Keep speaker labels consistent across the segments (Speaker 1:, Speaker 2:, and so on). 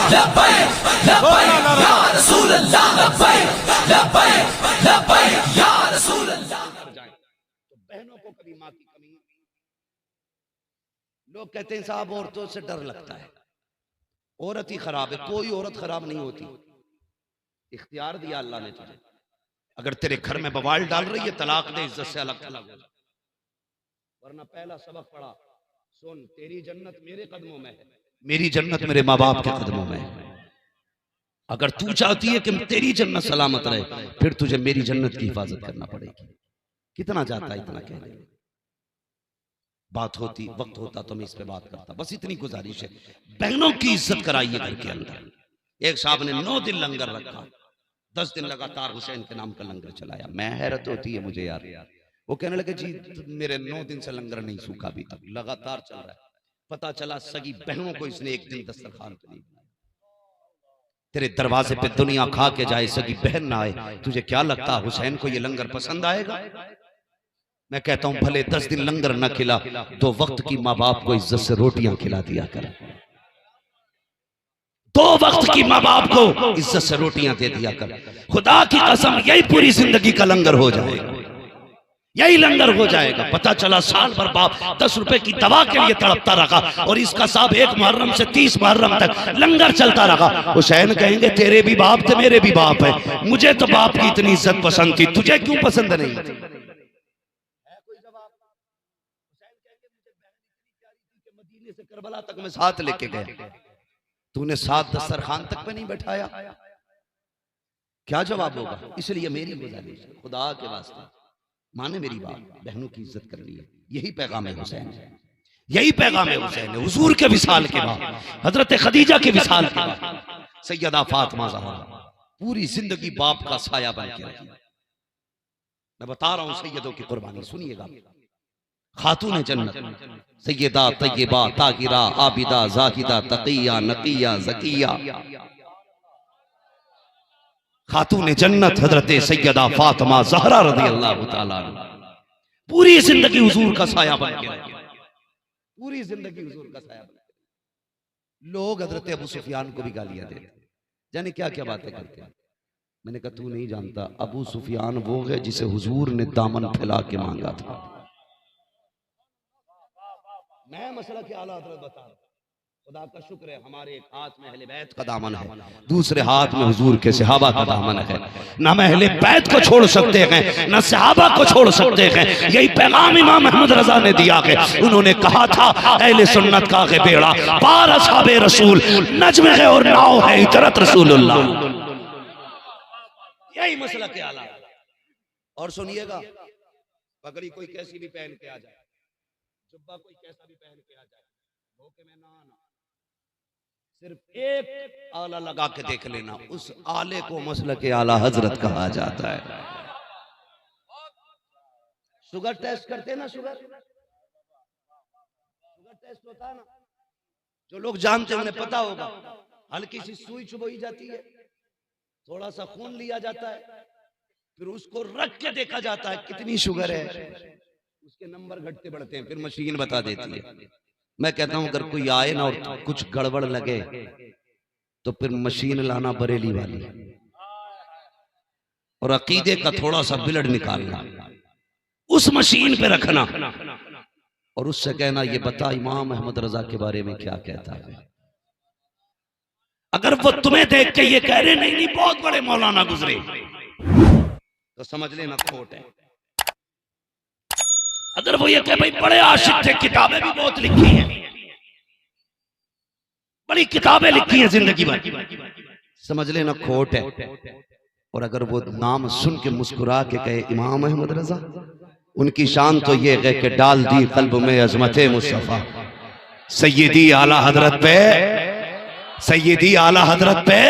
Speaker 1: लब्बैक लब्बैक या रसूल अल्लाह, लब्बैक लब्बैक लब्बैक या रसूल अल्लाह।
Speaker 2: तो बहनों को कभी माँ की कमी। लोग कहते हैं साहब औरतों से डर लगता है, औरत ही खराब है। कोई औरत खराब नहीं होती, इख्तियार दिया अल्लाह ने तुझे। अगर तेरे घर में बवाल डाल रही है, तलाक दे, इज्जत से अलग थलग हो जा। वरना पहला सबक पढ़ा, सुन, तेरी जन्नत मेरे कदमों में है, मेरी जन्नत मेरे माँ बाप के कदमों में है। अगर तू चाहती है कि तेरी जन्नत सलामत रहे, फिर तुझे मेरी जन्नत की हिफाजत करना पड़ेगी। कितना चाहता है इतना कह दे। बात होती, वक्त होता तो मैं इस पे बात करता। बस इतनी गुजारिश है, बहनों की इज्जत कराइए घर के अंदर। एक साहब ने 9 दिन लंगर रखा, 10 दिन लगातार हुसैन के नाम का लंगर चलाया। मैं हैरत होती है मुझे यार। वो कहने लगे जी मेरे 9 दिन से लंगर नहीं सूखा, अभी तक लगातार चल रहा है। पता चला सगी बहनों को इसने एक दिन दस्तरखान पे नहीं बुलाया। तेरे दरवाजे पे दुनिया खा के जाए, सगी बहन ना आए, तुझे क्या लगता हुसैन को ये लंगर पसंद आएगा? मैं कहता हूं भले 10 दिन लंगर न खिला, 2 वक्त की माँ बाप को इज्जत से रोटियां खिला दिया कर। 2 वक्त की माँ बाप को इज्जत से रोटियां दे दिया कर। खुदा की कसम यही पूरी जिंदगी का लंगर हो जाएगा, यही लंगर हो जाएगा। पता चला साल भर बाप 10 रुपए की दवा के लिए तड़पता रहा, और इसका साहब 1 मुहर्रम से 30 मुहर्रम तक लंगर चलता रहा। हुसैन कहेंगे तेरे भी बाप थे, मेरे भी बाप है, मुझे तो बाप की इतनी इज्जत पसंद थी, तुझे क्यों पसंद नहीं थी? मदीने से करबला तक मैं साथ लेके गया, तूने साथ दस्तरखान तक पे नहीं बैठाया, क्या जवाब होगा? इसलिए मेरी गुजारिश है, खुदा के वास्ते माने मेरी बात, बहनों की इज्जत करनी है। यही पैगाम है हुसैन, यही पैगाम है हुसैन है। हुजूर के विसाल के बाद, हजरत खदीजा के विसाल के बाद, सैयदा फातिमा ज़हरा पूरी जिंदगी बाप का साया बन के रही। मैं बता रहा हूं सैयदों की कुर्बानी सुनिएगा। खातून जन्नत, सैयदा तय्यबा ताहिरा आबिदा जाहिदा तकिया नकिया ज़किया, खातून जन्नत हजरत सैयदा फातिमा ज़हरा रज़ियल्लाहु ताला अन्हा पूरी जिंदगी हुजूर का साया बन के रही, पूरी जिंदगी हुजूर का साया बन के। लोग हजरत अबू सुफियान को भी गालियां देते, जाने क्या क्या बातें करते हैं। मैंने कहा तू नहीं जानता, अबू सुफियान वो है जिसे हुजूर ने दामन फैला के मांगा था। मैं मसला के आला हज़रत बता रहा हूं। खुदा का शुक्र है हमारे एक हाथ में अहले बैत का दामन है, दूसरे हाथ में हुजूर के सहाबा का दामन है। ना हम अहले बैत को छोड़ सकते हैं, ना सहाबा को छोड़ सकते हैं। यही पैगाम इमाम अहमद रजा ने दिया है। उन्होंने कहा था अहले सुन्नत का है बेड़ा, पार असहाबे रसूल, नज्म है और नाव है इतरत रसूलुल्लाह। यही मसला के आला। और सुनिएगा, पगड़ी कोई कैसी भी पहन के आ जाए, जुब्बा कोई कैसा भी पहन के आ जाए, धोखे में ना आना। सिर्फ एक आला लगा के देख लेना, उस आले को मसले के आला हजरत कहा जाता है। शुगर टेस्ट करते ना, शुगर टेस्ट होता है ना, जो लोग जानते हैं उन्हें पता होगा। हल्की सी सुई चुभोई जाती है, थोड़ा सा खून लिया जाता है, फिर उसको रख के देखा जाता है कितनी शुगर है, उसके नंबर घटते बढ़ते हैं, फिर मशीन बता देती है। मैं कहता हूं अगर कोई आए ना और कुछ गड़बड़ लगे तो फिर मशीन लाना बरेली वाली, और अकीदे का थोड़ा सा बिलड निकालना, उस मशीन पे रखना, और उससे कहना ये बता इमाम अहमद रजा के बारे में क्या कहता है। अगर वो तुम्हें देख के ये कह रहे नहीं नहीं बहुत बड़े मौलाना गुजरे, तो समझ लेना खोट है। अगर वो ये कहे भाई बड़े आशिक थे, किताबें भी बहुत लिखी हैं, बड़ी किताबें लिखी हैं जिंदगी भर, समझ लेना खोट है। और अगर वो नाम सुन के मुस्कुरा के कहे इमाम अहमद रजा, उनकी शान तो ये है कि डाल दी कल्ब में अजमत मुस्तफा, सैयदी आला हजरत पे, सैयदी आला हजरत पे,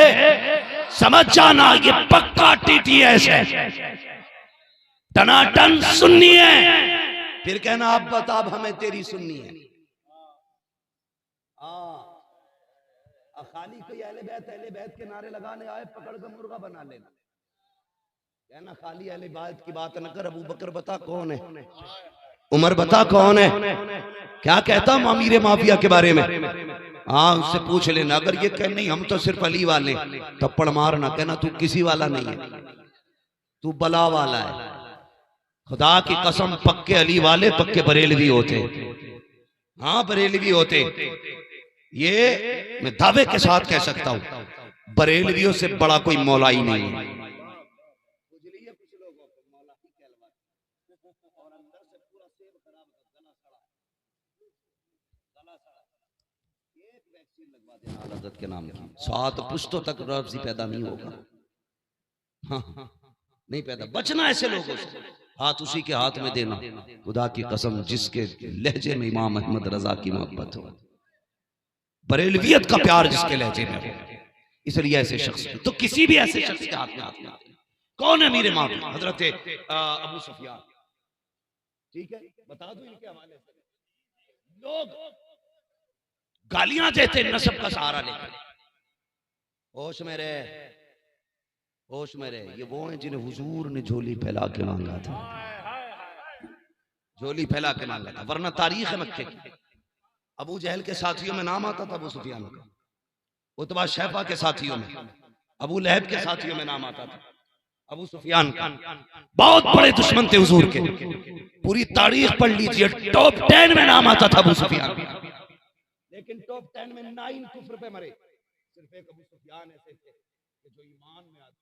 Speaker 2: समझ जाना ये पक्का टीटीएस है, टनाटन सुन्नी है। फिर कहना आप बता अब हमें तेरी सुन्नी है। खाली कोई अहले बैत के नारे लगाने आए, पकड़ कर मुर्गा बना लेना, कहना खाली अहले बैत की बात न कर, अबू बकर बता कौन है। उमर बता कौन है? क्या कहता अमीर माफिया के बारे में? हाँ उससे पूछ लेना। अगर ये कह नहीं हम तो सिर्फ अली वाले, थप्पड़ मारना, कहना तू किसी वाला नहीं है, तू बला वाला है। खुदा की कसम पक्के अली वाले पक्के बरेलवी होते। हाँ बरेलवी होते। ये मैं दावे के साथ कह सकता हूं, बरेलवियों से बड़ा कोई मौला ही नहीं है। के नाम की 7 पुश्तों तक रफ्जी पैदा नहीं होगा। हाँ नहीं पैदा। बचना ऐसे लोगों से, हाथ उसी के हाथ में देना। खुदा की कसम जिसके लहजे में इमाम अहमद रजा की मोहब्बत हो, बरेलवियत का प्यार जिसके लहजे में हो, इसलिए ऐसे शख्स तो किसी भी ऐसे शख्स के हाथ में आते। कौन है अमीर माफिया? हजरत अबू सुफियान। ठीक है बता दो इनके हवाले से। लोग गालियां देते नस्ब का सहारा लेकर। होश में रहे, होश में रहे। ये वो हैं जिन्हें हुजूर ने झोली फैला के मांगा था, झोली फैला के मांगा था। वरना तारीख है मक्के की, अबू जहल के साथियों में नाम आता था अबू सुफियान का, उतबा शैफा के साथियों में, अबू लहब के साथियों में नाम आता था अबू सुफियान का। बहुत बड़े दुश्मन थे हुजूर के। पूरी तारीख पढ़ लीजिए, टॉप 10 में नाम आता था अबू सुफियान। लेकिन टॉप 10 में 9 कुफ्र पे मरे। सिर्फ एक अबू सुफियान ऐसे थे कि जो ईमान में आता।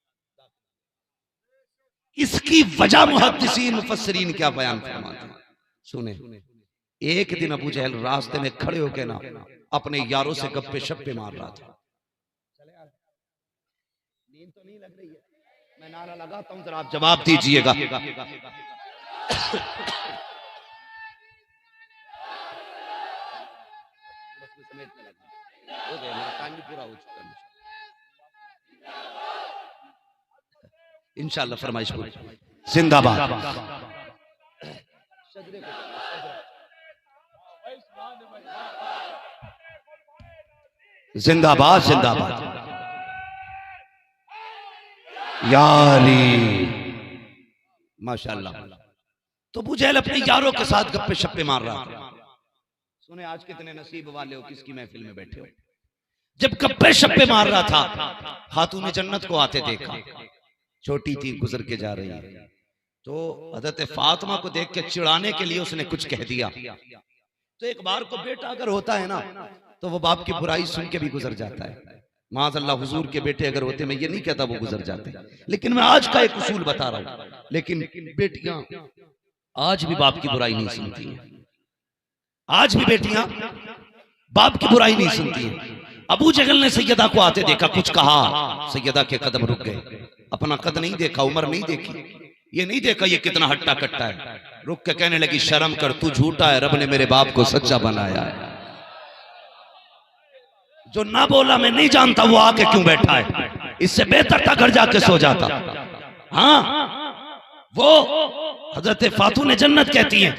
Speaker 2: इसकी वजह मुहद्दिसीन मुफस्सिरीन क्या बयान फरमाते हैं, सुने। एक दिन अबू जहल रास्ते में खड़े होकर ना अपने यारों से गप्पे शप्पे मार रहा था। नींद तो नहीं लग रही है, मैं नारा लगाता हूं, जरा आप जवाब दीजिएगा। इंशाअल्लाह फरमाइश पूरी। जिंदाबाद जिंदाबाद जिंदाबाद यारी माशाअल्लाह। तो अबू जहल अपने यारों के साथ गप्पे शप्पे मार रहा था। सुने आज कितने नसीब वाले हो किसकी महफिल में बैठे हो। जब गप्पे शप्पे मार रहा था, खातून जन्नत को आते देखा। छोटी थी, गुजर के जा रही है, तो हज़रत फातिमा को देख के चिढ़ाने के लिए उसने कुछ कह दिया। तो एक बार को बेटा अगर होता है ना, तो वो बाप की बुराई सुन के भी गुजर जाता है। माज़अल्लाह हुजूर के बेटे अगर होते, मैं ये नहीं कहता वो गुजर जाते, लेकिन मैं आज का एक उसूल बता रहा हूं। लेकिन बेटियां आज भी बाप की बुराई नहीं सुनती हैं। आज भी बेटियां बाप की बुराई नहीं सुनती हैं। अबू जहल ने सैयदा को आते देखा, कुछ कहा, सैयदा के कदम रुक गए। अपना कद नहीं देखा, उम्र नहीं देखी, ये नहीं देखा ये कितना हट्टा कट्टा है। रुक के कहने लगी, शर्म कर, तू झूठा है, रब ने मेरे बाप को सच्चा बनाया है। जो ना बोला मैं नहीं जानता वो आके क्यों बैठा है, इससे बेहतर था घर जाके सो जाता। हाँ वो हजरत फातून जन्नत कहती है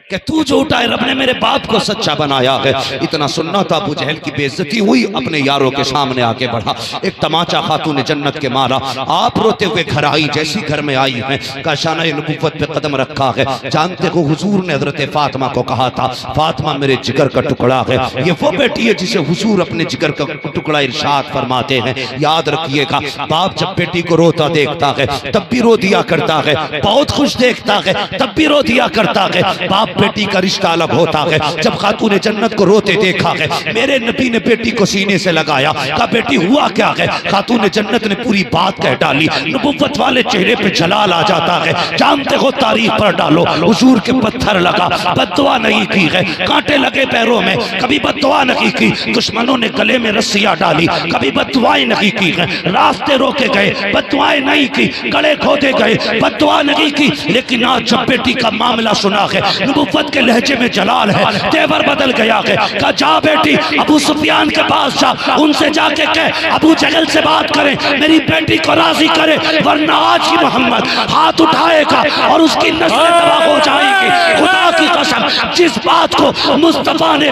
Speaker 2: कि तू झूठा है, रब ने मेरे बाप को सच्चा बनाया है। इतना सुनना था, अबू जहल की बेइज्जती हुई, अपने यारों के सामने आके बढ़ा, एक तमाचा खातून जन्नत के मारा। आप रोते हुए घर आई, जैसी घर में आई है का शाना नबुव्वत पे कदम रखा है। जानते हो हुजूर ने हजरत फातिमा को कहा था, फातिमा मेरे जिगर का टुकड़ा है। ये वो बेटी है जिसे हुजूर अपने जिगर का टुकड़ा इरशाद फरमाते हैं। याद रखिएगा, बाप जब बेटी को रोता देखता है तब भी रो दिया करता है, बहुत खुश देखता है तब भी रो दिया करता है। बाप बेटी का रिश्ता अलग होता है। जब खातून जन्नत को रोते देखा है, मेरे नबी ने बेटी को सीने से लगाया, कहा बेटी हुआ क्या है। खातून जन्नत ने पूरी बात कह डाली। नबुव्वत वाले चेहरे पे जलाल आ जाता है। जानते हो, तारीख पर डालो, हुजूर के पत्थर लगा, बद्दुआ नहीं की है, कांटे लगे पैरों में, कभी बद्दुआ नहीं की। दुश्मनों ने गले में रस्सियां डाली, कभी बद्दुआएं नहीं की है। रास्ते रोके गए, बद्दुआएं नहीं की, गले खोदे गए, बद्दुआ नहीं की। लेकिन आज जब बेटी का मामला सुना है, नबुव्वत के लहजे में जलाल है, तेवर बदल गया है। कहा जा बेटी अबू सुफियान के पास जा, उनसे जाके कह अबू जहल से बात करें, मेरी बेटी को राजी करे, वरना आज ही मोहम्मद हाथ उठाएगा और उसकी नस्लें तबाह हो जाएंगी। खुदा की कसम, जिस बात को मुस्तफा ने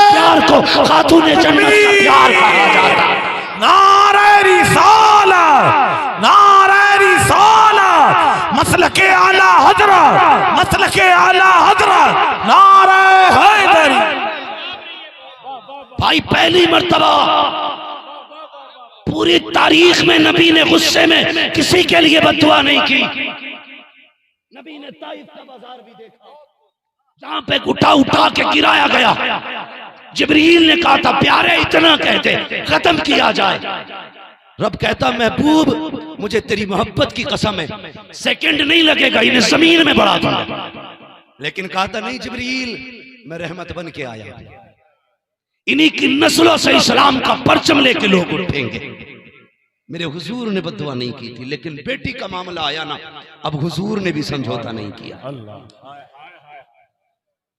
Speaker 2: प्यार को खातून जन्नत का प्यार कहा जाता है।
Speaker 3: नारे रिसालत, नारे रिसालत, मसलके आला हजरत, मसलक के आला हजरत नारे हैदरी।
Speaker 2: भाई पहली मर्तबा पूरी तारीख में नबी ने गुस्से में किसी के लिए बद्दुआ नहीं की। नबी ने ताइफ का बाजार भी देखा जहां पे उठा उठा के गिराया गया। जिब्रील ने कहा था प्यारे इतना कहते खत्म किया जाए। रब कहता महबूब मुझे तेरी मोहब्बत की कसम है सेकंड नहीं लगेगा इन्हें जमीन में बढ़ा दूंगा। लेकिन कहा था नहीं जिब्रील मैं रहमत बन के आया, इन्हीं की नस्लों से इस्लाम का परचम लेके लोग उठेंगे। मेरे हुजूर ने बद्दुआ नहीं की थी, लेकिन बेटी का मामला आया ना, अब हुजूर ने भी समझौता नहीं किया।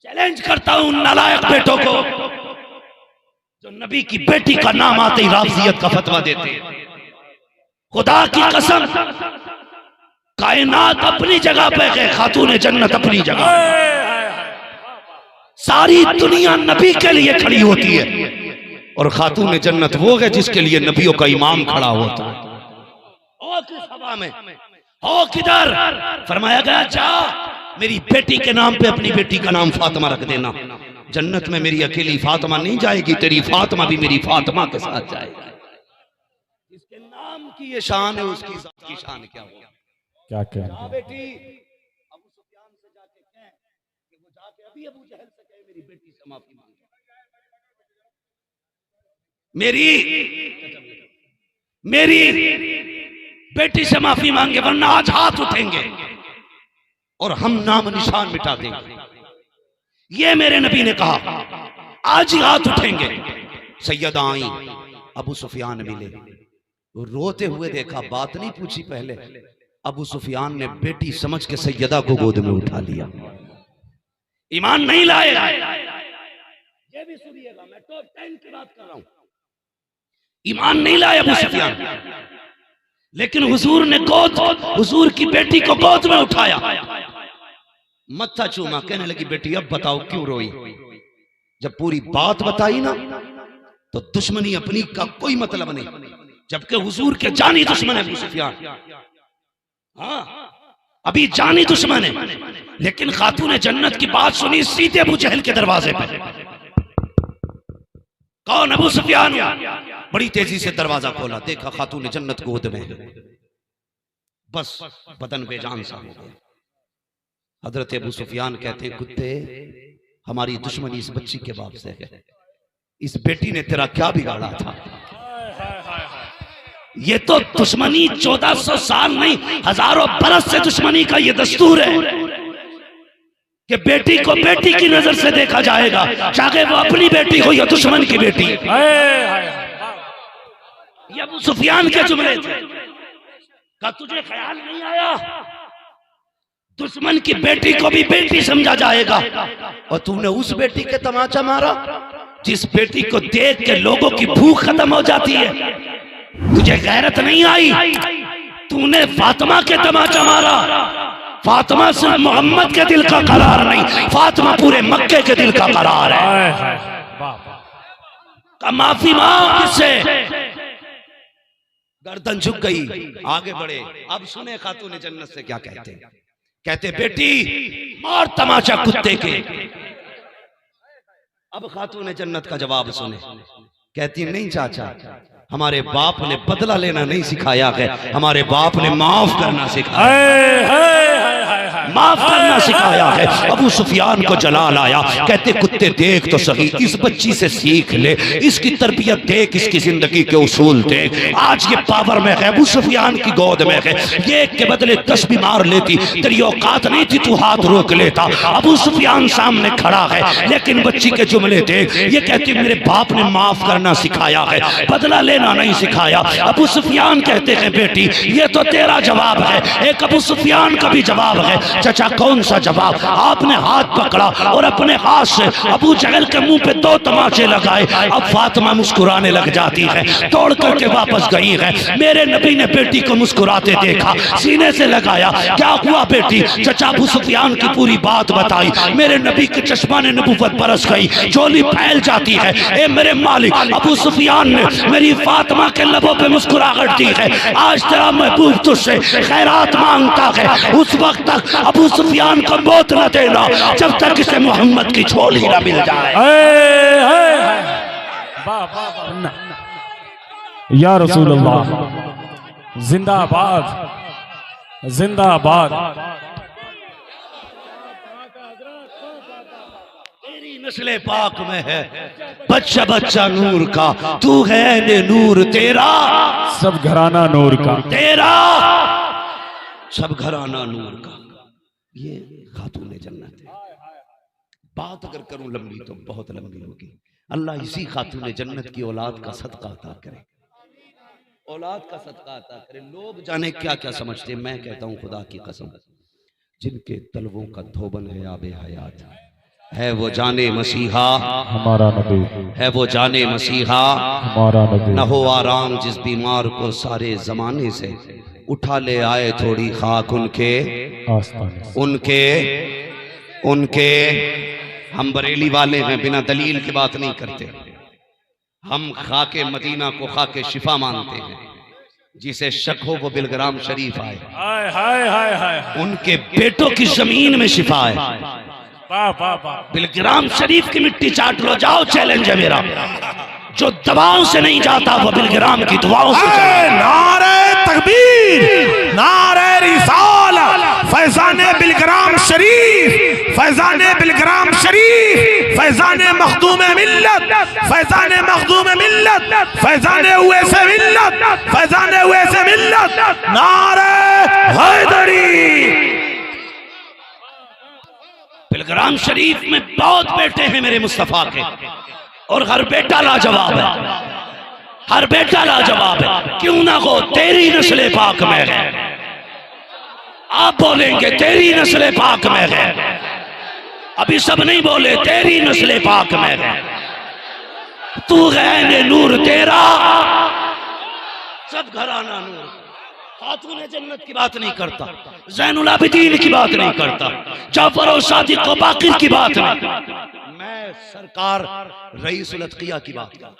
Speaker 2: चैलेंज करता हूं नालायक बेटों को जो नबी की बेटी का नाम आते ही राफजियत का फतवा देते हैं। खुदा की कसम कायनात अपनी जगह पे है, खातून जन्नत अपनी जगह। सारी दुनिया नबी के लिए खड़ी होती है और खातून जन्नत वो है जिसके लिए नबियों का इमाम खड़ा होता है। ओ किस हवा में हो किधर? फरमाया गया जा मेरी बेटी के नाम पे अपनी बेटी का नाम फातिमा रख देना। जन्नत में मेरी अकेली फातिमा नहीं जाएगी, तेरी फातिमा भी मेरी फातिमा के साथ जाएगी। जिसके नाम की ये शान है उसकी जात की शान क्या होगी?
Speaker 3: क्या कह
Speaker 2: बेटी अबू सुफियान से जाके कह कि वो जाके अभी अबू जहल से कहे मेरी बेटी से माफी मांगे। मेरी बेटी से माफी मांगे वरना आज हाथ उठेंगे और हम नाम निशान मिटा देंगे। ये मेरे नबी ने कहा आज ही हाथ उठेंगे। सैयदा आई, अबू सुफियान मिले, रोते हुए देखा, बात नहीं पूछी पहले। अबू सुफियान ने बेटी समझ के सैयदा को गोद में उठा लिया। ईमान नहीं लाए, ये भी सुनिएगा, मैं टॉप 10 की बात कर रहा हूं। ईमान नहीं लाए अबू सुफियान, लेकिन हुजूर ने हुजूर की बेटी को गोद में उठाया, मत्था चूमा, कहने लगी बेटी अब बताओ क्यों रोई? जब पूरी बात बताई ना तो दुश्मनी अपनी का कोई मतलब नहीं, जबकि हुजूर के जानी दुश्मन है अबू सुफियान। हाँ अभी जानी दुश्मन है, लेकिन खातून जन्नत की बात सुनी सीधे अबू जहल के दरवाजे पे। कौन? अबू सुफियान। बड़ी तेजी से दरवाजा खोला, देखा खातून जन्नत गोद में, बस बदन बेजान सा हो गया। हजरत अबू सुफियान कहते कुत्ते हमारी दुश्मनी इस बच्ची के बाप से है, इस बेटी ने तेरा क्या बिगाड़ा था? ये तो दुश्मनी 1400 साल नहीं हजारों बरस से दुश्मनी का ये दस्तूर है कि बेटी को बेटी की नजर से देखा जाएगा, चाहे वो अपनी बेटी हो या दुश्मन की बेटी। ये अबू सुफियान के जुमले थे। क्या तुझे ख्याल नहीं आया दुश्मन की बेटी को भी बेटी समझा जाएगा? और तूने उस बेटी के तमाचा मारा जिस बेटी को देख के लोगों की भूख खत्म हो जाती है। तुझे गैरत नहीं आई? तूने फातिमा के तमाचा मारा। फातिमा सिर्फ मोहम्मद के दिल का करार नहीं, फातिमा पूरे मक्के के दिल का करार है। माफी मांग किससे? गर्दन झुक गई, आगे बढ़े। अब सुने खातून जन्नत से क्या कहते हैं। कहते बेटी मार तमाचा कुत्ते के। अब खातून जन्नत का जवाब सुने। कहती नहीं चाचा, हमारे बाप ने बदला लेना नहीं सिखाया है, हमारे बाप ने माफ करना सिखाया, माफ करना सिखाया है। अबू सुफियान को जलाल आया, कहते कुत्ते देख तो सही, इस बच्ची से सीख ले, इसकी तरबियत देख, इसकी जिंदगी के उसूल देख। आज ये पावर में है, अबू सुफियान की गोद में है, ये एक के बदले 10 भी मार लेती, तेरी औकात नहीं थी, तू हाथ रोक लेता। अबू सुफियान सामने खड़ा है, लेकिन बच्ची के जुमले देख। ये कहती मेरे बाप ने माफ करना सिखाया है, बदला लेना नहीं सिखाया। अबू सुफियान कहते हैं बेटी ये तो तेरा जवाब है, एक अबू सुफियान का भी जवाब है। चाचा कौन सा जवाब? आपने हाथ पकड़ा और अपने हाथ से अबू जहल के मुंह पे 2 तमाचे लगाए। अब फातिमा मुस्कुराने लग जाती है, तोड़ करके वापस गई है। मेरे नबी ने बेटी को मुस्कुराते देखा, सीने से लगाया, क्या हुआ बेटी? चाचा अबू सुफियान की पूरी बात बताई। मेरे नबी के चश्मा ने नबूवत बरस गई, झोली फैल जाती है। ए मेरे मालिक, अबू सुफियान ने मेरी फातिमा के लबों पे मुस्कुराहट दी है। आज तेरा महबूब तुझसे खैरात मांगता है। उस वक्त तक अबू सुफियान को मौत न देना जब तक इसे मोहम्मद की झोली न मिल जाए।
Speaker 3: या रसूल अल्लाह, जिंदाबाद जिंदाबाद।
Speaker 2: तेरी नस्ले पाक में है बच्चा बच्चा नूर का, तू है ने नूर तेरा
Speaker 3: सब घराना नूर का,
Speaker 2: तेरा सब घराना नूर का। ये खातून जन्नत है। बात अगर करूं लंबी तो बहुत लंबी होगी। अल्लाह इसी खातून जन्नत की औलाद का सदका अता करे, औलाद का सदका अता करे। लोग जाने क्या क्या समझते, मैं कहता हूं खुदा की कसम, जिनके तलवों का धोबन है आबे हयात है वो जाने मसीहा
Speaker 3: हमारा नबी
Speaker 2: है, वो जाने मसीहा
Speaker 3: हमारा नबी।
Speaker 2: न हो आराम जिस बीमार को सारे जमाने से, उठा ले आए थोड़ी खाक उनके
Speaker 3: आस्ताने से।
Speaker 2: उनके हम बरेली वाले हैं, बिना दलील की बात नहीं करते। हम खाके मदीना को खाके शिफा मानते हैं। जिसे शक हो वो बिलग्राम शरीफ आए,
Speaker 3: हाय हाय हाय हाय।
Speaker 2: उनके बेटों की जमीन में शिफा है।
Speaker 3: वाह वाह वाह।
Speaker 2: बिलग्राम शरीफ की मिट्टी चाट लो, जाओ, चैलेंज है मेरा। जो दवाओं से नहीं जाता वो बिलग्राम की दुआओं से जाता।
Speaker 3: नारे तकबीर, नारे रिसालत, फैजाने बिलग्राम शरीफ, फैजाने बिलग्राम शरीफ, फैजाने मखदूम मिल्लत, फैजाने मखदूम मिल्लत, फैजाने हुए से मिल्लत, फैजाने हुए से मिल्लत, नारे हैदरी।
Speaker 2: बिलग्राम शरीफ में बहुत बेटे हैं मेरे मुस्तफा के, और हर बेटा लाजवाब है, हर बेटा लाजवाब है। क्यों ना हो, तेरी नस्ले पाक में है। आप बोलेंगे तेरी नस्ले पाक में है, अभी सब नहीं बोले, तेरी नस्ले पाक में है। तू है नूर तेरा सब घराना नूर। खातून जन्नत की बात नहीं करता, ज़ैनुल आबिदीन की बात नहीं करता, जाफर और सादिक और बाकिर की बात नहीं। मैं सरकार रईसुल अत्किया की बात करता हूं।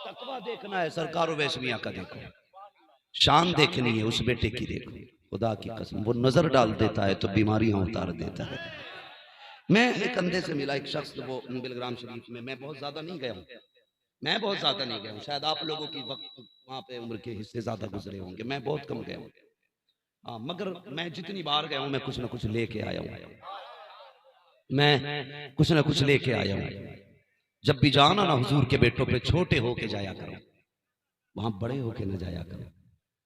Speaker 2: तकवा देखना है सरकार वैस मियां का, देखो शान देखनी है उस बेटे की, देखो खुदा की कसम वो नजर डाल देता है तो बीमारियां उतार देता है। मैं एक कंधे से मिला एक शख्स, वो बिलग्राम शरीफ में, मैं बहुत ज्यादा नहीं गया हूँ, मैं बहुत ज्यादा नहीं गया हूँ, शायद आप लोगों की वक्त वहां पे उम्र के हिस्से ज्यादा गुजरे होंगे, मैं बहुत कम गया हूँ। हाँ, मगर मैं जितनी बार गया हूँ मैं कुछ ना कुछ लेके आया हूँ, मैं कुछ ना कुछ लेके आया हूँ। जब भी जाना ना हुजूर के बेटों पे छोटे होके जाया करो, वहां बड़े होके न जाया करो।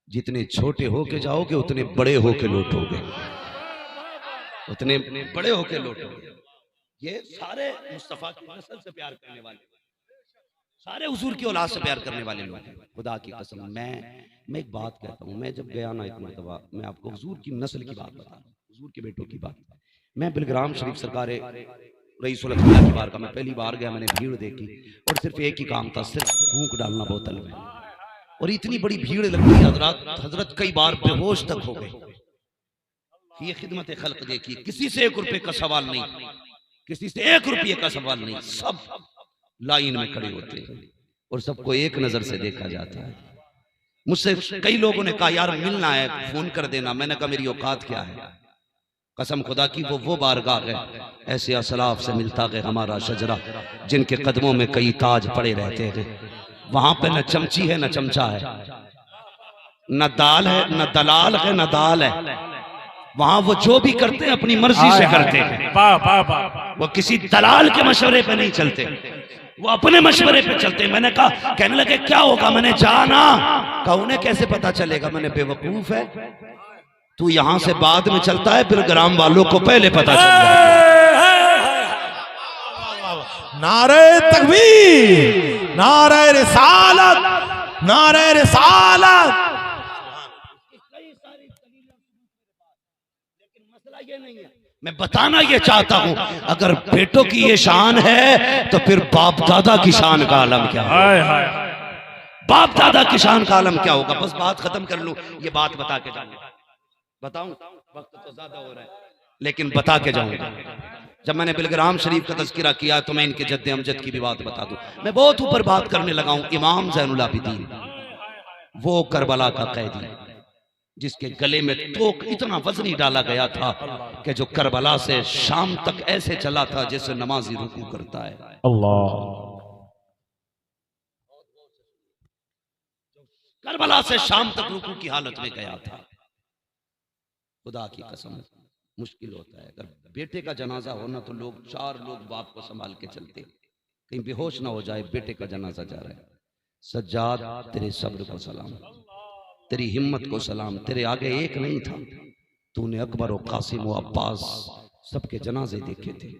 Speaker 2: जितने छोटे होके जाओगे उतने बड़े होके लौटोगे, उतने बड़े होके लौटोगे। ये सारे मुस्तफा की नस्ल से प्यार करने वाले, सारे हुजूर की औलाद से प्यार करने वाले लोग हैं। खुदा की कसम मैं एक बात कहता हूँ, मैं जब गया ना एक मरतबा, मैं आपको हुजूर की नस्ल की बात बता रहा हूँ, हुजूर के बेटों की बात। मैं बिलग्राम शरीफ सरकार रईसुल अत्किया की बार का मैं पहली बार गया, मैंने भीड़ देखी और सिर्फ एक ही काम था, सिर्फ फूंक डालना बोतल में, और इतनी बड़ी भीड़ लग गई हजरत कई बार बेहोश तक हो गए। ये खिदमत खल्क देखी, किसी से 1 रुपए का सवाल नहीं, किसी से 1 रुपये का सवाल नहीं, सब लाइन में खड़े होते हैं और सबको एक नजर से देखा जाता है। मुझसे कई लोगों ने कहा यार मिलना है, फोन कर देना। मैंने कहा मेरी औकात क्या है, कसम खुदा की वो बारगाह है, ऐसे असलाफ से मिलता है हमारा शजरा, जिनके कदमों में कई ताज पड़े रहते हैं। वहां पे न चमची है न चमचा है, न दाल है न दलाल है न दाल है। वहां वो जो भी करते हैं अपनी मर्जी से करते हैं, वो किसी दलाल के मशवरे पे नहीं चलते, वो अपने मशवरे पे चलते। मैंने कहा, कहने लगे क्या होगा, मैंने जाना, कहा उन्हें कैसे पता चलेगा। मैंने बेवकूफ है तू, यहां से बाद में चलता है, फिर ग्राम वालों को पहले पता चल जाए।
Speaker 3: नारे तकबीर, नारे रिसालत, नारे रिसालत।
Speaker 2: लेकिन मसला ये नहीं है, मैं बताना ये चाहता हूं, अगर बेटों की ये शान है तो फिर बाप दादा की शान का आलम क्या होगा, बाप दादा की शान का आलम क्या होगा। बस बात खत्म कर लूं, ये बात बता के जाऊंगा, बताऊं वक्त तो ज्यादा हो रहा है लेकिन बता के जाऊंगा। जब मैंने बिलग्राम शरीफ का तज़किरा किया तो मैं इनके जद्दे अमजद की भी बात बता दूं। मैं बहुत ऊपर बात करने लगा हूं। इमाम ज़ैनुल आबिदीन, वो करबला का कैदी, जिसके गले में तोक इतना वजनी डाला गया था कि जो करबला से शाम तक ऐसे चला था जैसे नमाजी रुकू करता है।
Speaker 3: अल्लाह।
Speaker 2: करबला से शाम तक रुकू की हालत में गया था। खुदा की कसम मुश्किल होता है। अगर बेटे का जनाजा होना तो लोग 4 लोग बाप को संभाल के चलते, कहीं बेहोश ना हो जाए, बेटे का जनाजा जा रहा है। सज्जाद तेरे सब्र को सलाम, तेरी हिम्मत को सलाम। तेरे आगे एक नहीं था, तूने अकबर और कासिम और अब्बास सबके जनाजे देखे थे।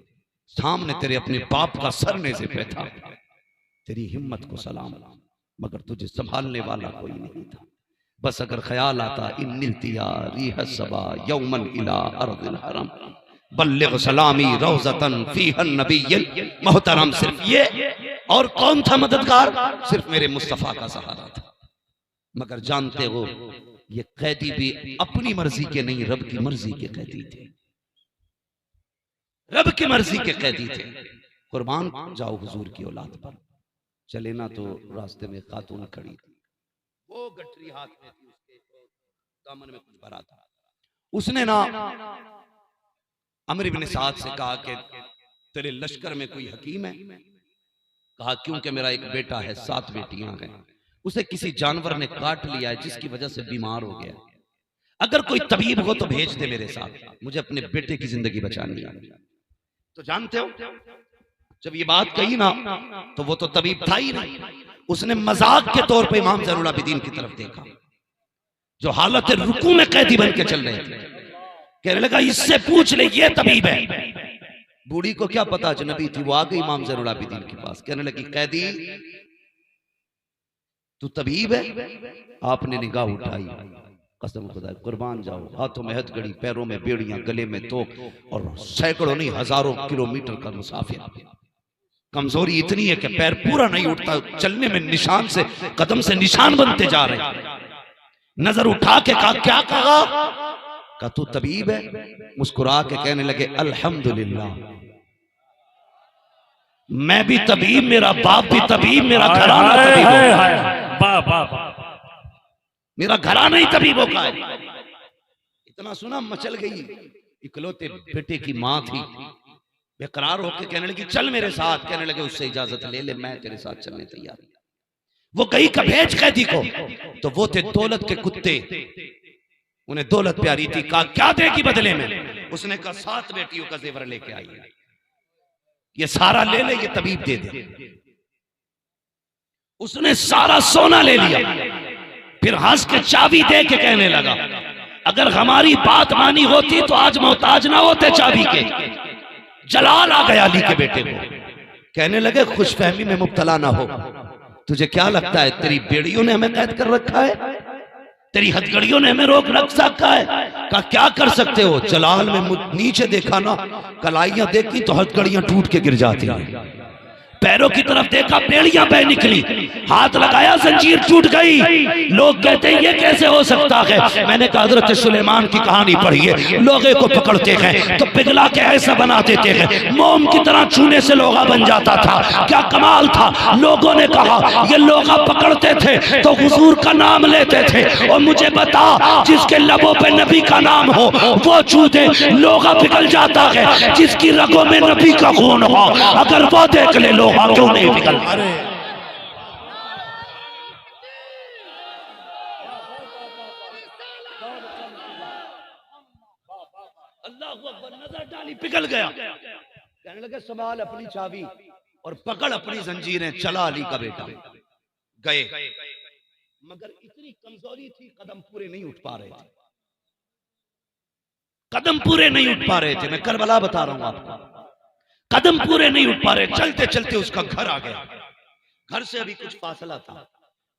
Speaker 2: सामने तेरे अपने बाप का सर नेज़े पे था। तेरी हिम्मत को सलाम, मगर तुझे संभालने वाला कोई नहीं था। बस अगर ख्याल आता इन निलतिया रिह सबा यौमन इला अर्दिल हरम बल्लिग सलामी रोज़तन फीहन नबिय्यन मोहतरम। सिर्फ ये, और कौन था मददगार? सिर्फ मेरे मुस्तफा का सहारा था। मगर जानते हो ये कैदी भी अपनी मर्जी के नहीं, रब की मर्जी के कैदी थे। रब की मर्जी के कैदी थे। कुर्बान जाओ हुजूर की औलाद पर। चले ना तो रास्ते में खातून खड़ी थी, वो गठरी हाथ में थी, उसके दामन में कुछ भरा था। उसने ना अमर इब्न साद से कहा कि तेरे लश्कर में कोई हकीम है? कहा क्योंकि मेरा एक बेटा है, 7 बेटियां हैं, उसे किसी जानवर ने काट लिया है जिसकी वजह से बीमार हो गया। अगर कोई तबीब हो तो भेज दे मेरे साथ, मुझे अपने बेटे की जिंदगी बचानी है। तो जानते हो जब ये बात कही ना तो वो तो तबीब था ही नहीं, उसने मजाक के तौर पे इमाम ज़ैनुल आबिदीन की तरफ देखा जो हालत रुकू में कैदी बन के चल रहे थे। कहने लगा इससे पूछ ले, ये तबीब है। बूढ़ी को क्या पता अजनबी थी, वो आ गई इमाम ज़ैनुल आबिदीन के पास। कहने लगी कैदी तू तबीब है? आपने निगाह उठाई, कसम खुदा कुर्बान जाओ, हाथों में हथकड़ी, पैरों में बेड़ियां, गले में तोप और सैकड़ों नहीं हजारों किलोमीटर का मुसाफिर। कमजोरी इतनी है कि पैर पूरा नहीं उठता, चलने में निशान से, कदम से निशान बनते जा रहे। नजर उठा के कहा क्या कहा? कहा तू तबीब है? मुस्कुरा के कहने लगे अल्हम्दुलिल्लाह, मैं भी तबीब, मेरा बाप भी तबीब, मेरा घराना तबीब, मेरा घराना ही तबीबों का है। इतना सुना मचल गई। इकलौते बेटे की मां थी, बेकरार होकर कहने लगी चल मेरे साथ। कहने लगे उससे इजाजत ले ले, मैं तेरे साथ चलने तैयार। वो गई कभेज कैदी को, तो वो थे दौलत के कुत्ते, उन्हें दौलत प्यारी थी। कहा क्या देगी बदले में? उसने कहा 7 बेटियों का जेवर लेके आई है, ये सारा ले ले, ये तबीब दे दे। उसने सारा सोना ले लिया, फिर हंस के चाबी दे के कहने लगा अगर हमारी बात मानी होती तो आज मोहताज ना होते चाबी के। जलाल आ गया अली के बेटे को। कहने लगे खुशफहमी में मुब्तला ना हो, तुझे क्या लगता है तेरी बेड़ियों ने हमें कैद कर रखा है? तेरी हथकड़ियों ने हमें रोक रखा है? कहा क्या कर सकते हो? जलाल में नीचे देखा ना, कलाइयां देखी तो हथकड़ियां टूट के गिर जाती हैं। पैरों की तरफ देखा, बेड़ियां बह निकली, हाथ लगाया जंजीर टूट गई। लोग कहते हैं ये कैसे हो सकता है? मैंने कहा हजरत सुलेमान की कहानी पढ़ी है, लोहे को पकड़ते हैं तो पिघला के ऐसा बना देते हैं, मोम की तरह छूने से लोहा बन जाता था। क्या कमाल था। लोगों ने कहा ये लोहा पकड़ते थे तो हुजूर का नाम लेते थे, और मुझे बता जिसके लबों पे नबी का नाम हो वो छू दे, लोहा पिघल जाता है। जिसकी रगों में नबी का खून हो अगर वो देख ले, लोहा क्यों नहीं पिघल? नजर डाली, पिघल गया। कहने लगे संभाल अपनी चाबी और पकड़ अपनी जंजीरें, चला अली का बेटा। गए, मगर इतनी कमजोरी थी कदम पूरे नहीं उठ पा रहे थे, कदम पूरे नहीं उठ पा रहे थे। मैं करबला बता रहा हूं आपको, कदम पूरे नहीं उठ पा रहे। चलते चलते उसका घर आ गया। घर से अभी कुछ फासला था,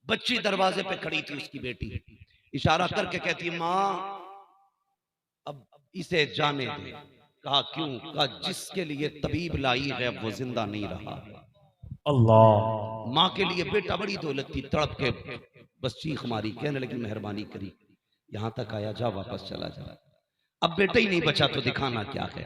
Speaker 2: बच्ची दरवाजे पे खड़ी थी, उसकी बेटी इशारा करके कहती है माँ अब इसे जाने दे। कहा क्यों? कहा जिसके लिए तबीब लाई है वो जिंदा नहीं रहा।
Speaker 3: अल्लाह।
Speaker 2: माँ के लिए बेटा बड़ी दौलत थी, तड़प के बस चीख मारी। कहने लगी मेहरबानी करी, यहां तक आया, जा वापस चला जा। अब बेटा ही नहीं बचा तो दिखाना क्या है।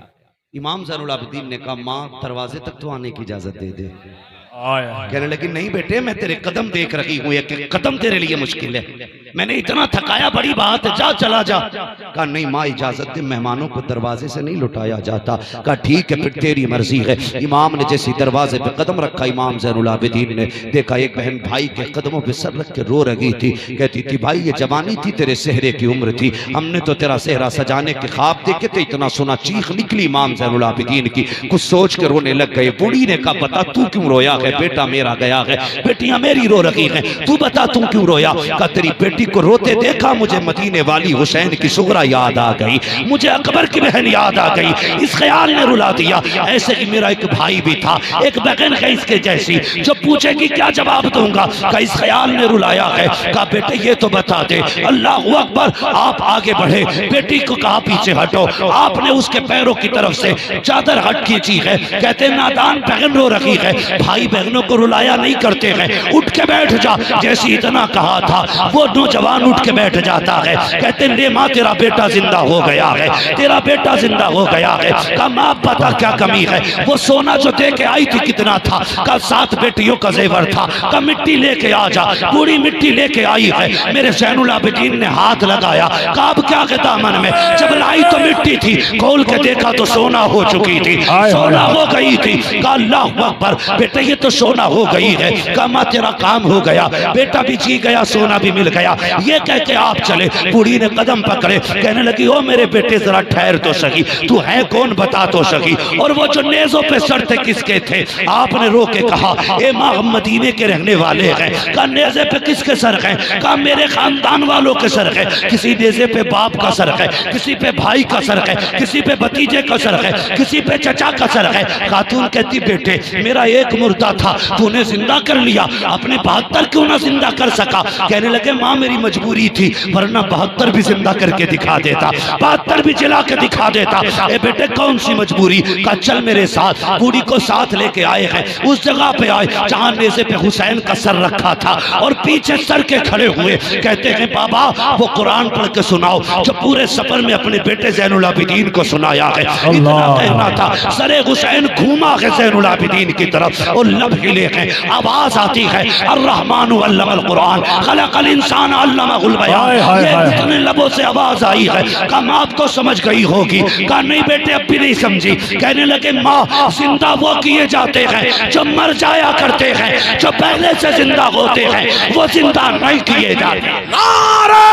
Speaker 2: इमाम ज़ैनुल आबिदीन ने कहा माँ दरवाजे तक तो आने की इजाजत दे दे। कहने लगी नहीं बेटे, मैं तेरे कदम देख रही हूं, एक कदम तेरे लिए मुश्किल है। मैंने इतना थकाया, बड़ी बात है, जा चला जा। कहा नहीं माँ इजाजत दे, मेहमानों को दरवाजे से नहीं लुटाया जाता। कहा ठीक है फिर तेरी मर्जी है। इमाम ने जैसे दरवाजे पे कदम रखा, इमाम ज़ैनुल आबिदीन ने देखा एक बहन भाई के कदमों पे सर रख के रो रही थी। कहती थी भाई ये जवानी थी, तेरे सेहरे की उम्र थी, हमने तो तेरा सेहरा सजाने के ख्वाब देखे थे। इतना सुना चीख निकली इमाम ज़ैनुल आबिदीन की, कुछ सोच के रोने लग गए। बूढ़ी ने कहा बता तू क्यों रोया है? बेटा मेरा गया है, बेटियां मेरी रो रही हैं, तू बता तू क्यों रोया? कहा तेरी बेटी को रोते देखा, मुझे मदीने वाली हुसैन की सुगरा याद आ गई, मुझे अकबर की बहन याद आ गई, इस ख्याल ने रुला दिया। ऐसे ही मेरा एक भाई भी था, एक बहन है इसके जैसी, जो पूछेगी क्या जवाब दूंगा? का इस ख्याल ने रुलाया है। कहा बेटे ये तो बता दे। अल्लाह अकबर। आप आगे बढ़े, बेटी को कहा पीछे हटो। आपने उसके पैरों की तरफ से चादर हट खींची है। कहते नादान बहन रो रही है, भाई बहनों को रुलाया नहीं करते हैं, उठ के बैठ जा। जैसे इतना कहा था वो नौजवान उठ के बैठ जाता है। कहते रे माँ तेरा बेटा जिंदा हो गया है, तेरा बेटा जिंदा हो गया है। कहा माँ पता क्या कमी है? वो सोना जो दे के आई थी कितना था? कल 7 बेटियों का जेवर था। कहा मिट्टी लेके आ जा। पूरी मिट्टी लेके आई है। मेरे ज़ैनुल आबिदीन ने हाथ लगाया। कहा अब क्या कहता मन में? जब लाई तो मिट्टी थी, खोल के देखा तो सोना हो चुकी थी, सोना हो गई थी। कहा अल्लाह अकबर, बेटे ये तो सोना हो गई है। कहा माँ तेरा काम हो गया, बेटा भी जी गया, सोना भी मिल गया। ये कह के आप चले। बूढ़ी ने कदम पकड़े, कहने लगी ओ मेरे बेटे जरा ठहर तो सही, तू है कौन बता तो सही। और वो जो नेज़ों पे सर थे किसके थे? आपने रो के कहा ए माँ हम मदीने के रहने वाले हैं। कहा नेज़े पे किसके सर हैं? कहा मेरे खानदान वालों के सर है। किसी नेज़े पे बाप का सर है, किसी पे भाई का सर है, किसी पे भतीजे का सर है, किसी पे चचा का सर है। खातून कहती बेटे मेरा एक मुर्दा था, तूने जिंदा कर लिया, अपने 72 क्यों ना जिंदा कर सका? कहने लगे माँ मेरी मजबूरी थी, वरना 72 भी जिंदा करके दिखा देता, 72 भी जला के दिखा देता। ए बेटे कौन सी मजबूरी? का चल मेरे साथ। बूढ़ी को साथ लेके आए हैं, उस जगह पे आए जहां नेज़े पे हुसैन का सर रखा था और पीछे सर के खड़े हुए। कहते हैं बाबा वो कुरान पढ़ के सुनाओ जो पूरे सफर में अपने बेटे ज़ैनुल आबिदीन को सुनाया है। इतना कहना था, सरे हुसैन घूमा है ज़ैनुल आबिदीन की तरफ और लब हिले हैं, आवाज आती है अर्रहमानु अल्लमल कुरान खलकल इंसान अल्लमहुल बयान। ये इतने लबों से आवाज आई है। कहा माँ अब तो समझ गई होगी। कहा नहीं बेटे अब भी नहीं समझी। कहने लगे माँ जिंदा वो किए जाते हैं जो मर जाया करते हैं, जो पहले से जिंदा होते हैं वो जिंदा नहीं किए जाते।
Speaker 3: नारे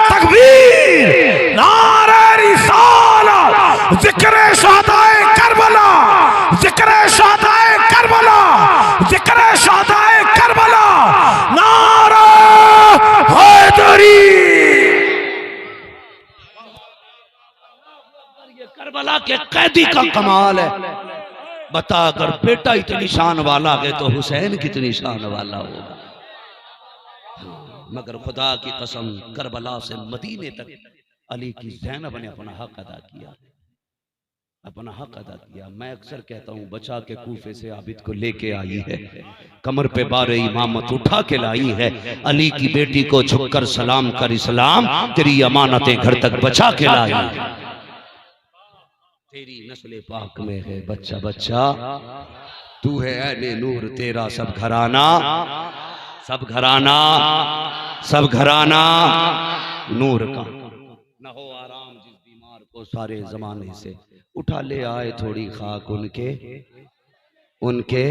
Speaker 3: तकबीर, नारे रिसालत, जिक्र शहादाए करबला, जिक्र शहादाए करबला, जिक्र शहादाए करबला, नारे हैदरी।
Speaker 2: ये करबला के कैदी का कमाल है। बता अगर बेटा इतनी शान वाला है तो हुसैन कितनी शान वाला होगा। मगर खुदा की कसम करबला से मदीने तक अली की ज़ैनब ने अपना हक अदा किया, अपना हक अदा किया। मैं अक्सर कहता हूँ बचा के कूफे से आबिद को लेके आई है, कमर पे बारे इमामत उठा के लाई है। अली की बेटी को झुककर सलाम कर इस्लाम, तेरी अमानतें घर तक बचा के लाई है। तेरी नस्ल पाक में है बच्चा बच्चा, तू है ऐने नूर, तेरा सब घराना, सब घराना, सब घराना नूर का। न हो आराम जिस बीमार को सारे जमाने से, उठा ले आए थोड़ी खाक उनके उनके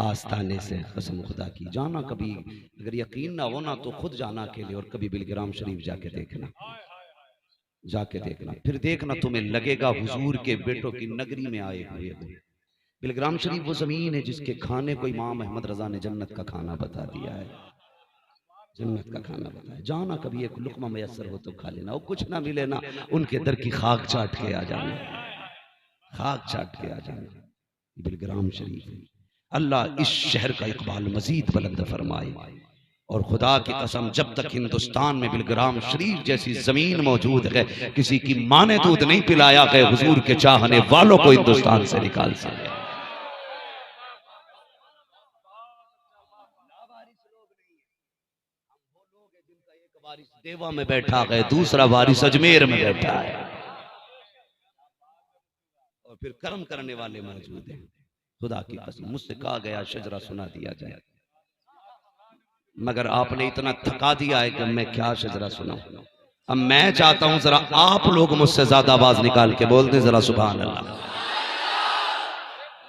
Speaker 2: आस्थाने से। कसम खुदा की जाना, कभी अगर यकीन ना हो ना तो खुद जाना अकेले और कभी बिलग्राम शरीफ जाके देखना, जाके देखना, फिर देखना तुम्हें लगेगा हुजूर के बेटों की नगरी में आए हुए हो। बिलग्राम शरीफ वो जमीन है जिसके खाने को इमाम अहमद रजा ने जन्नत का खाना बता दिया है, जन्नत का खाना बताया। जाना कभी एक लुकमा मैसर हो तो खा लेना, वो कुछ ना मिले ना उनके दर की खाक चाट के आ जाना, खाक चाट के आ जाना। बिलग्राम शरीफ। अल्लाह इस शहर का इकबाल मजीद बुलंद फरमाए। और खुदा की कसम जब तक हिंदुस्तान में बिलग्राम शरीफ जैसी जमीन मौजूद है, किसी की माँ ने दूध नहीं पिलाया है हुजूर के चाहने वालों को हिंदुस्तान से निकाल सके। देवा में बैठा है, दूसरा वारिस अजमेर में बैठा है, और फिर कर्म करने वाले मौजूद हैं। खुदा की कसम मुझसे कहा गया शजरा सुना दिया जाए। मगर आपने इतना थका दिया है कि मैं क्या जरा सुनाऊं। अब मैं चाहता हूं जरा आप लोग मुझसे ज्यादा आवाज निकाल के बोल दें जरा सुभान अल्लाह।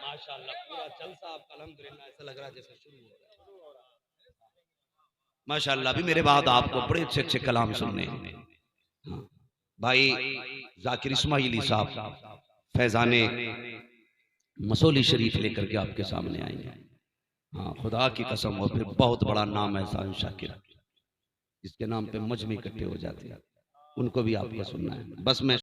Speaker 2: माशाअल्लाह पूरा जलसा आपका अल्हम्दुलिल्लाह ऐसा लग रहा है जैसे शुरू हो रहा है। माशाअल्लाह भी मेरे बाद आपको बड़े अच्छे अच्छे कलाम सुनने हैं। हाँ, भाई जाकिर इस्माइली साहब फैजाने मसोली शरीफ लेकर के आपके सामने आएंगे। हाँ खुदा की कसम हो, फिर बहुत बड़ा नाम है एहसान शाकिर, जिसके नाम पे मजमे इकट्ठे हो जाते हैं, उनको भी आपको सुनना है। बस मैं